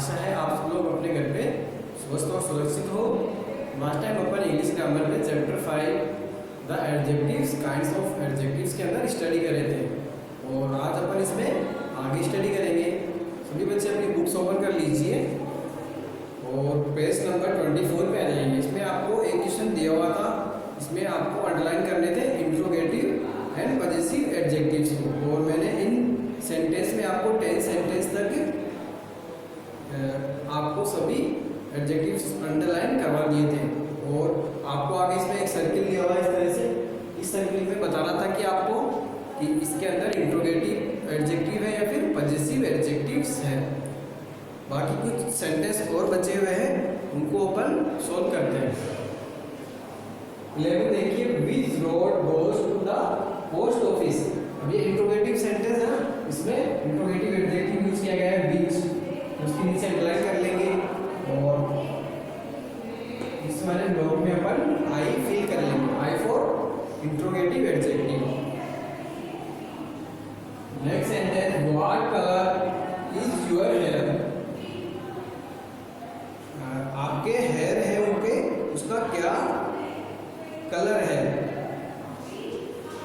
आशा है आप सब लोग अपने घर पे स्वस्थ और सुरक्षित हो। लास्ट टाइम अपन इंग्लिश ग्रामर में chapter 5 the adjectives kinds of adjectives के अंदर स्टडी करे थे और आज अपन इसमें आगे स्टडी करेंगे। सभी बच्चे अपनी बुक्स ओपन कर लीजिए और पेज नंबर 24 पे आ जाएंगे। इसमें आपको एक क्वेश्चन दिया हुआ था, इसमें आपको अंडरलाइन करने थे इंट्रोगेटिव एंड पजेसिव एडजेक्टिव्स को, और मैंने इन सेंटेंस में आपको 10 सेंटेंस तक आपको सभी एडजेक्टिव्स अंडरलाइन करवा दिए थे। और आपको आगे इसमें एक सर्किल दिया हुआ है इस तरह से। इस सर्किल में बताना था कि आपको कि इसके अंदर इंट्रोगेटिव एडजेक्टिव है या फिर पजेसिव एडजेक्टिव्स है। बाकी कुछ सेंटेंस और बचे हुए हैं, उनको अपन सोल्व करते हैं। 11 देखिए, which road goes to the post office. अब ये इंट्रोगेटिव सेंटेंस है ना, इसमें इंट्रोगेटिव एडजेक्टिव यूज किया गया है विच, उसके नीचे अंडरलाइन कर लेंगे और इस वाले ब्लॉक में अपन आई फिल कर लेंगे, I for interrogative adjective. Next sentence, what colour is your hair. आपके हेयर है उनके, उसका क्या कलर है।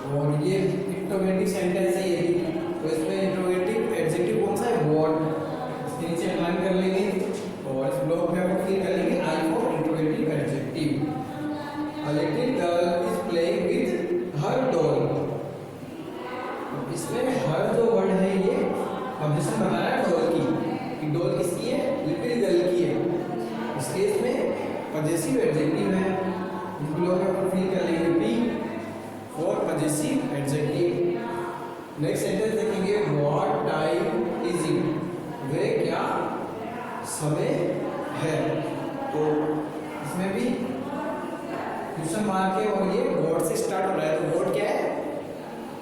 और ये इंट्रोगेटिव सेंटेंस है ये भी, तो इसमें इंट्रोगेटिव एडजेक्टिव कौन सा है, व्हाट। इसके नीचे अंडरलाइन कर लेंगे और इस ब्लॉक में अपन फिल कर लेंगे I for interrogative adjective. A little girl is playing with her doll. इसमें हर जो वर्ड है ये ऑब्जेक्शन बनाया है डॉल की, कि डॉल किसकी है, लिटिल गर्ल की है। इस केस में पजेसिव एडजेक्टिव है। इस ब्लॉक में अपन फिल कर लेंगे B for possessive adjective. Next sentence देखेंगे, व्हाट टाइम इज इट। वे क्या समय है। तो इसमें भी क्वेश्चन मार्क है और ये वर्ड से स्टार्ट हो रहा है, तो वर्ड क्या है,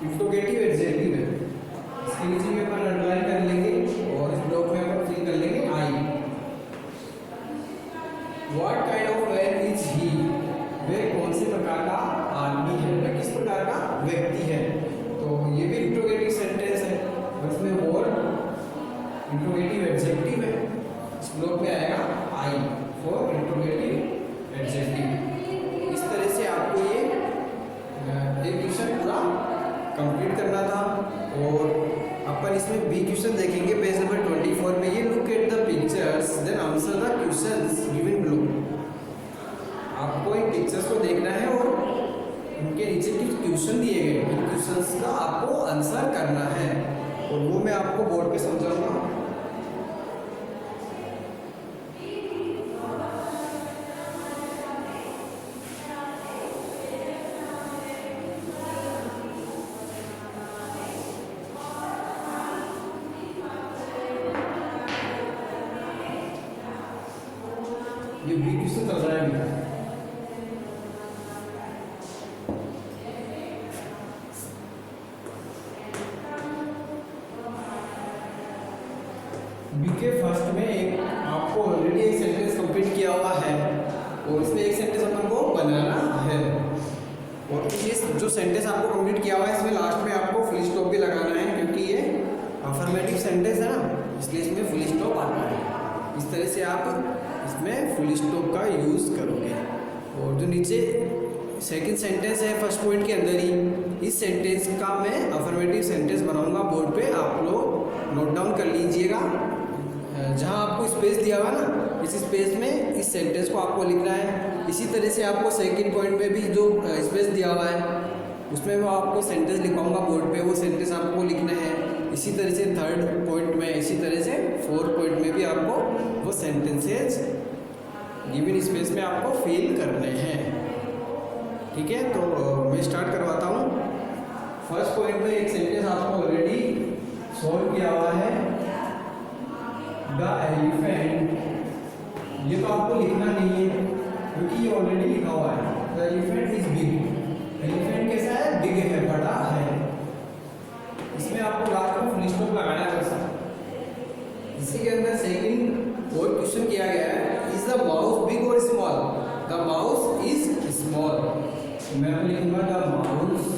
इंट्रोगेटिव एडजेक्टिव है। इसके नीचे में अपन अंडरलाइन कर लेंगे और इस ब्लॉक में अपन फिल कर लेंगे I. What kind of man is he. वे कौन से प्रकार का आदमी है, वे किस प्रकार का व्यक्ति है। तो ये भी इंट्रोगेटिव सेंटेंस है और इसमें वर्ड इंट्रोगेटिव एडजेक्टिव है। इस ब्लॉक में आएगा आई फॉर इंट्रोगेटिव एडजेक्टिव। इस तरह से आपको ये एक क्वेश्चन पूरा कंप्लीट करना था। और अपन इसमें बी क्वेश्चन देखेंगे पेज नंबर 24 पे। ये look at the pictures then answer the questions given below. आपको इन पिक्चर्स को देखना है और उनके नीचे कुछ क्वेश्चन दिए गए, इन क्वेश्चंस का आपको आंसर करना है और वो मैं आपको बोर्ड पे समझाऊंगा। ये बी क्वेश्चन चल रहा है अभी। बी के फर्स्ट में एक आपको ऑलरेडी एक सेंटेंस कंप्लीट किया हुआ है और इसमें एक सेंटेंस अपन को बनाना है। और ये जो सेंटेंस आपको कंप्लीट किया हुआ है इसमें लास्ट में आपको फुल स्टॉप भी लगाना है, क्योंकि ये अफर्मेटिव सेंटेंस है ना, इसलिए इसमें फुल स्टॉप आता है। इस तरह से आप इसमें फुल स्टॉप का यूज़ करोगे। और जो नीचे सेकंड सेंटेंस है फर्स्ट पॉइंट के अंदर ही, इस सेंटेंस का मैं अफर्मेटिव सेंटेंस बनाऊंगा बोर्ड पे, आप लोग नोट डाउन कर लीजिएगा। जहां आपको स्पेस दिया हुआ ना, इस स्पेस में इस सेंटेंस को आपको लिखना है। इसी तरह से आपको सेकंड पॉइंट में भी जो स्पेस दिया हुआ है उसमें मैं आपको सेंटेंस लिखवाऊंगा बोर्ड पे, वो सेंटेंस आपको लिखना है। इसी तरह से थर्ड पॉइंट में, इसी तरह से फोर्थ पॉइंट में भी आपको वो सेंटेंसेस गिवन स्पेस में आपको फिल करने हैं। ठीक है, तो मैं स्टार्ट करवाता हूँ। फर्स्ट पॉइंट में एक सेंटेंस आपको ऑलरेडी सॉल्व किया हुआ है, द एलिफेंट। ये तो आपको लिखना नहीं है क्योंकि ये ऑलरेडी लिखा हुआ है। The elephant is big. Elephant कैसा है, बिग है, बड़ा है। इसमें आपको लास्ट में फुल स्टॉप लगाना है बस। इसी के अंदर सेकंड और क्वेश्चन किया गया है, इज द माउस बिग और small. The mouse is small. मैं लिखूंगा द माउस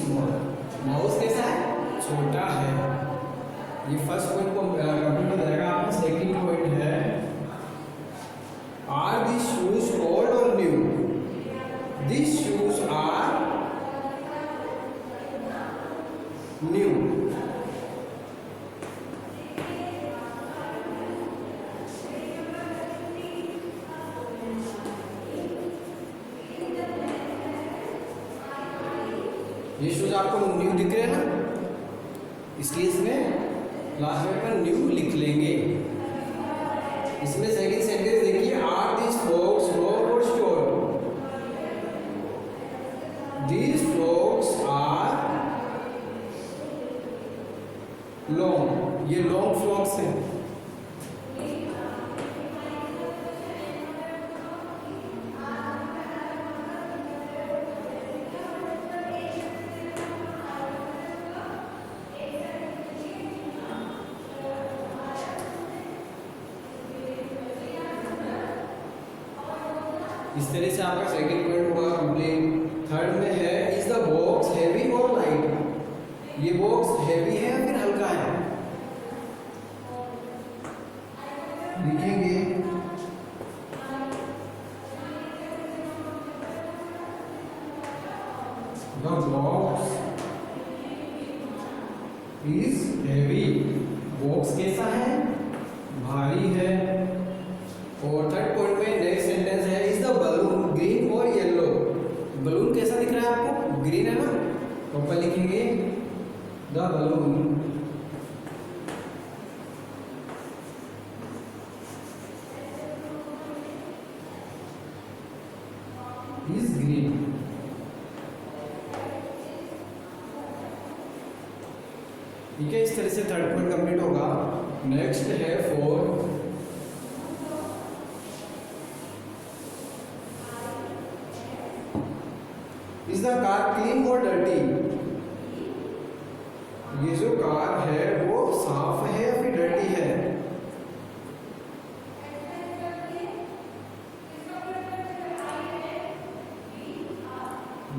स्मॉल। माउस कैसा है? छोटा है। ये फर्स्ट पॉइंट को कंप्लीट हो जाएगा। आपका सेकंड पॉइंट है आर दिस शूज ओल्ड और new? This shoes are new. ये शूज आपको न्यू दिख रहे हैं ना, इसलिए इसमें लास्ट में पर न्यू लिख लेंगे। इसमें सेकंड सेंटेंस देखिए, आर दिस फ्रॉक्स लॉन्ग और short? This frocks are long. ये लॉन्ग फ्रॉक्स हैं। इस तरह से आपका सेकंड पॉइंट होगा कंप्लीट। थर्ड में है इज द बॉक्स हैवी और लाइट? ये बॉक्स हैवी है या फिर हल्का है? लिखेंगे the box is heavy. Box कैसा है? भारी है। और थर्ड पॉइंट में नेक्स्ट सेंटेंस है इज द बलून ग्रीन और येलो? बलून कैसा दिख रहा है आपको? ग्रीन है ना, तो ऊपर लिखेंगे द बलून इज ग्रीन। ठीक है, इस तरह से थर्ड पॉइंट कंप्लीट होगा। नेक्स्ट है fourth, is the car clean और डर्टी? ये जो कार है वो साफ है या फिर डर्टी है?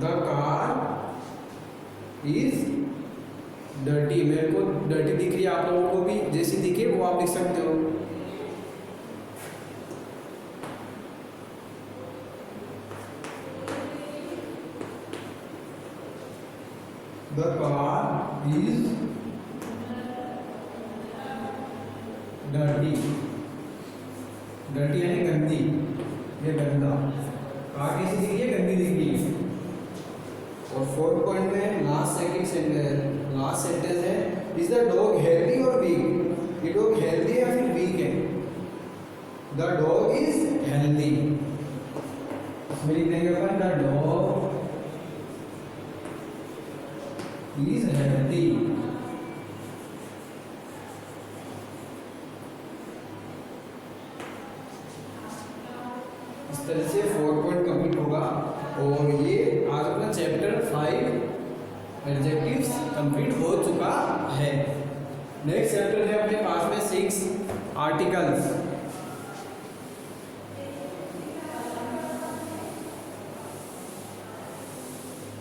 The car is dirty. मेरे को डर्टी दिख रही है, आप लोगों को भी जैसी दिखे वो आप लिख सकते हो। The car is dirty। Dirty यानी गंदी, ये गंदा। कार कैसी दिख रही है? गंदी दिख रही है। और फोर्थ पॉइंट में लास्ट सेंटेंस है इज द डॉग हेल्दी और वीक? ये डॉग हेल्दी है या फिर वीक है? The dog is healthy. इसमें लिख देंगे upon the dog is healthy. इस तरह से 4 पॉइंट कंप्लीट होगा। और ये आज अपना चैप्टर 5 एडजेक्टिव्स कंप्लीट हो चुका है। नेक्स्ट चैप्टर है अपने पास में 6 आर्टिकल्स।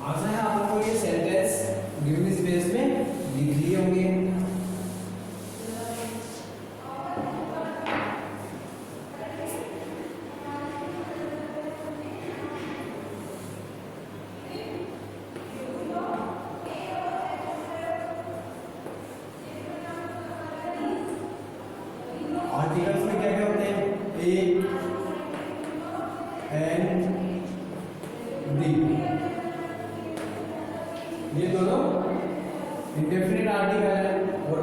आशा है आप लोगों को ये सेंटेंस गिवन स्पेस में लिख लिए होंगे। आर्टिकल्स में क्या क्या होते हैं? ए एन डी, ये दोनों इंडेफिनिट आर्टिकल है और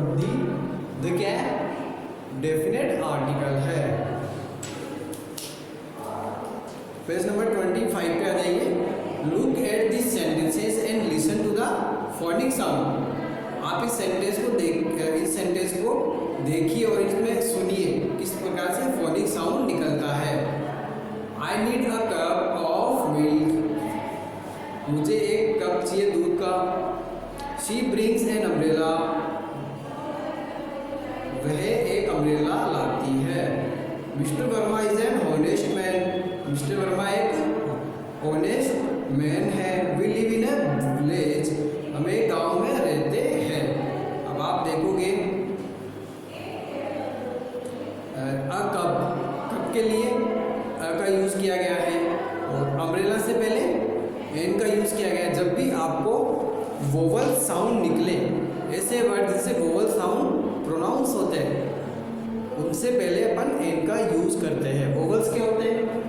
द क्या है? डेफिनेट आर्टिकल है। पेज नंबर 25 पे आ जाइए। Look at this sentences and listen to the phonic sound. आप इस सेंटेंस को देखिए और इसमें सुनिए किस प्रकार से फोनिक साउंड निकलता है। I need a cup of milk. मुझे एक कप चाहिए दूध का। She brings an umbrella. वह एक अम्ब्रेला लाती है। Mister Verma is an honest man. Mister Verma एक ऑनेस्ट मैन है। We live in a village. हम एक गांव में रहते हैं। अब आप देखोगे कब के लिए का यूज़ किया गया है, और अम्ब्रेला से पहले एन का यूज़ किया गया है। जब भी आपको वोवल साउंड निकले, ऐसे वर्ड जिससे वोवल साउंड प्रोनाउंस होते हैं, उनसे पहले अपन एन का यूज़ करते हैं। वोवल्स क्या होते हैं?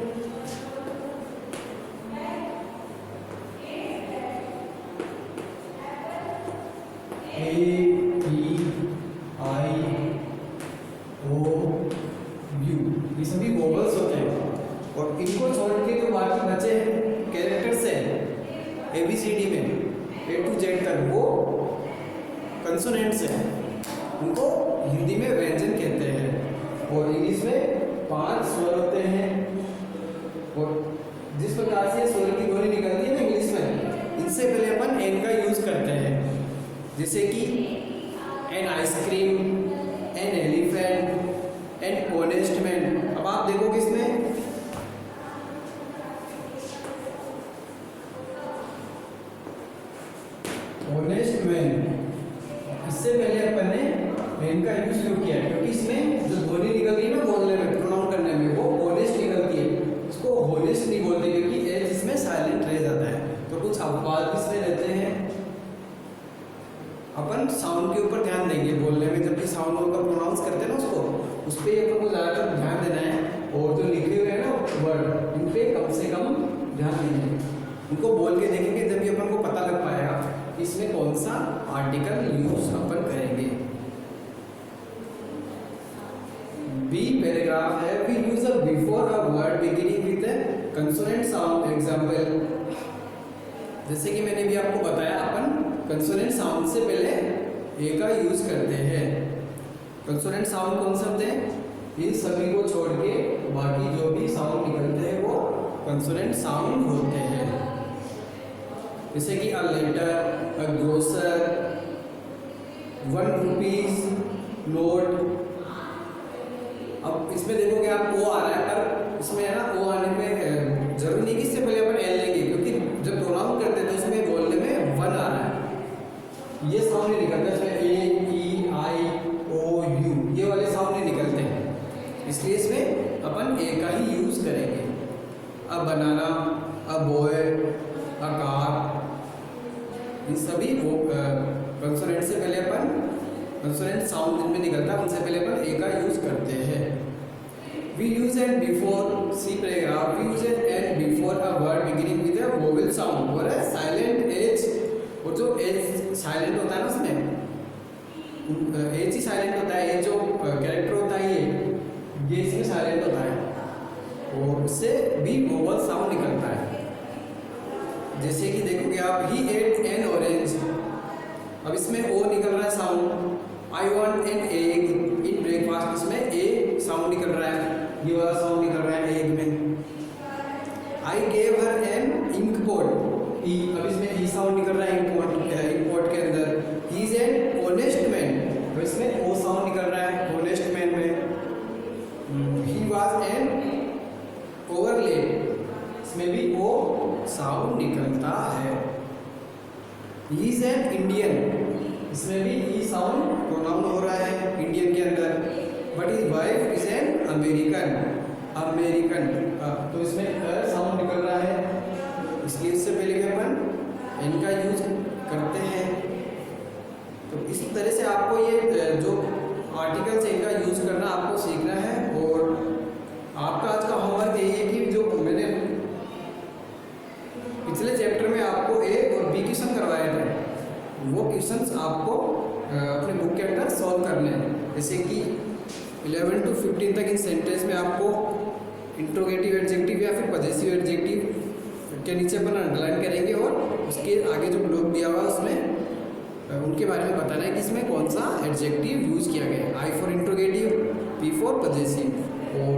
ए, ई, आई, ओ, यू, ये सभी वोवल्स होते हैं। और इनको छोड़ के जो बाकी बचे कैरेक्टर्स हैं ABCD में A to Z तक, वो कंसोनेंट्स हैं, उनको हिंदी में व्यंजन कहते हैं। और इंग्लिश में 5 स्वर होते हैं, और जिस प्रकार से स्वर की ध्वनि निकलती है ना इंग्लिश में, इनसे पहले अपन एन का यूज़ करते हैं। जैसे कि an ice cream, an elephant, N honest man. अब आप देखोगे इसमें ऑनेस्ट मैन, इससे पहले अपन ने एन का यूज क्यों किया है? क्योंकि इसमें जो ध्वनि निकलती है ना बोलने में, प्रोनाउंस करने में, वो ऑनेस्ट निकलती है। इसको ऑनेस्ट नहीं बोलते क्योंकि एच इसमें साइलेंट रह जाता है। तो कुछ अपवाद इसमें रहते हैं। अपन साउंड के ऊपर ध्यान देंगे बोलने में, जब भी साउंड का प्रोनाउंस करते हैं ना उसको, उस पर अपन को ज़्यादातर ध्यान देना है। और जो लिखे हुए हैं ना वर्ड, इन पे कम से कम ध्यान देंगे। उनको बोल के देखेंगे, जब भी अपन को पता लग पाएगा इसमें कौन सा आर्टिकल यूज अपन करेंगे। बी पैराग्राफ है, we use a before a word beginning with a consonant sound. Example, जैसे कि मैंने भी आपको बताया, अपन कंसोनेंट साउंड से पहले ए का यूज करते हैं। कंसोनेंट साउंड कौन से होते हैं? इन सभी को छोड़ के बाकी जो भी साउंड निकलते हैं वो कंसोनेंट साउंड होते हैं। जैसे कि a letter, a grocer, 1 rupees note. अब इसमें देखोगे आप ओ आ रहा है, पर इसमें है ना ओ आने में जरूरी नहीं कि इससे पहले अपन एल लेंगे, क्योंकि जब प्रोनाउंस करते हैं तो इसमें बोलने में 1 आ रहा है, ये साउंड नहीं निकलता। इसमें ए, ई, आई, ओ, यू, ये वाले साउंड नहीं निकलते हैं, इसलिए इसमें अपन ए का ही यूज करेंगे। अ बनाना, अ बॉय, अ कार, इन सभी वो कंसोनेंट से पहले अपन कंसोनेंट साउंड जिनमें निकलता है उनसे पहले अपन ए का यूज करते हैं। We use an before, C paragraph, we use an before a word beginning with a vowel sound और अ साइलेंट एच। और जो एच साइलेंट होता है ना, उसमें एच ही साइलेंट होता है। ये जो कैरेक्टर होता है ये इसमें साइलेंट होता है, और उससे भी वोवेल साउंड निकलता है। जैसे कि देखोगे आप, ही एट एन ऑरेंज। अब इसमें ओ निकल रहा है sound. I want an egg in breakfast, इसमें ए साउंड निकल रहा है, ये वाला साउंड निकल रहा है एग में। I gave her an ink pot, E, अब इसमें ई साउंड निकल रहा है इंक पोट के अंदर। He is an honest man, तो इसमें ओ साउंड निकल रहा है ऑनेस्ट मैन में। ही वॉज एन ओवरलेट, इसमें भी ओ साउंड निकलता है। ही इज एन इंडियन, इसमें भी ई साउंड प्रोनाउन हो रहा है इंडियन के अंदर। But his wife is an American, American, तो इसमें साउंड निकल रहा है, इसलिए इससे पहले कि अपन इनका यूज करते हैं। तो इस तरह से आपको ये जो आर्टिकल्स है इनका यूज करना आपको सीखना है। और आपका आज का होमवर्क यही है कि जो मैंने पिछले चैप्टर में आपको ए और बी क्वेश्चन करवाए थे, वो क्वेश्चंस आपको अपने बुक के अंदर सॉल्व करने हैं। जैसे कि 11 to 15 तक इन सेंटेंस में आपको इंट्रोगेटिव एडजेक्टिव या फिर पजेसिव एडजेक्टिव के नीचे अपन अंडरलाइन करेंगे, और उसके आगे जो ब्लॉक दिया हुआ है उसमें उनके बारे में बताना है कि इसमें कौन सा एडजेक्टिव यूज़ किया गया है। I for interrogative, P for possessive. और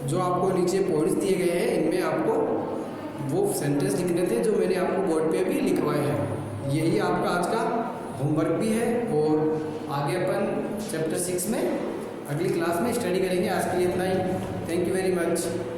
जो आपको नीचे पॉइंट्स दिए गए हैं इनमें आपको वो सेंटेंस लिखने थे जो मैंने आपको बोर्ड पे भी लिखवाए हैं। यही आपका आज का होमवर्क भी है, और आगे अपन चैप्टर 6 में अगली क्लास में स्टडी करेंगे। आज के लिए इतना ही। Thank you very much.